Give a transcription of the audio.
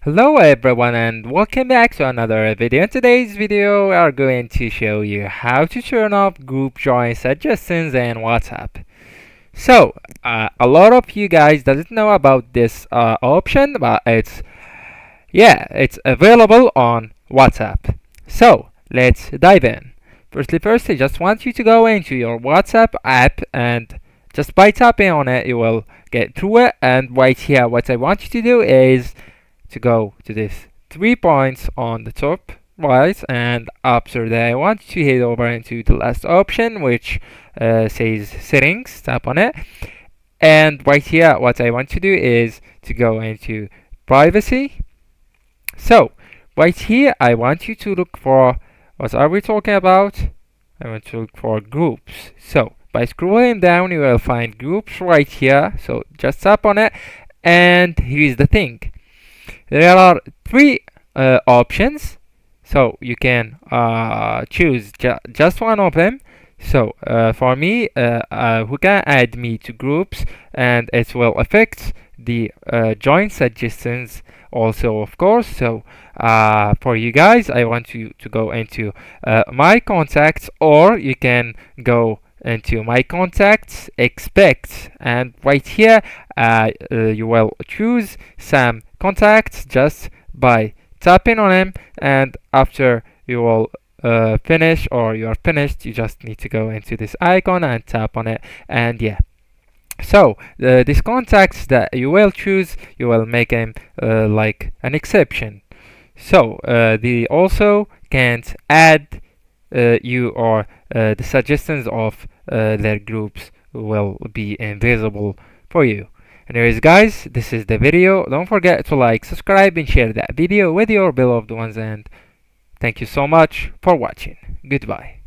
Hello everyone and welcome back to another video. In today's video we are going to show you how to turn off group join suggestions in WhatsApp. So a lot of you guys doesn't know about this option, but it's available on WhatsApp. So let's dive in. First, I just want you to go into your WhatsApp app, and just by tapping on it you will get through it. And right here what I want you to do is to go to this 3 points on the top right, and after that I want you to head over into the last option, which says settings. Tap on it, and right here what I want to do is to go into privacy. So right here I want you to look for, what are we talking about? I want to look for groups. So by scrolling down you will find groups right here, so just tap on it. And here's the thing, there are three options, so you can choose just one of them. So for me, who can add me to groups, and it will affect the join suggestions also, of course. So for you guys, I want you to go into my contacts, or you can go into my contacts, expect, and right here you will choose some contacts just by tapping on him, and after you will finish, or you are finished, you just need to go into this icon and tap on it. And yeah, so these contacts that you will choose, you will make them like an exception, so they also can't add you, or the suggestions of their groups will be invisible for you. Anyways guys, this is the video. Don't forget to like, subscribe, and share that video with your beloved ones, and thank you so much for watching. Goodbye.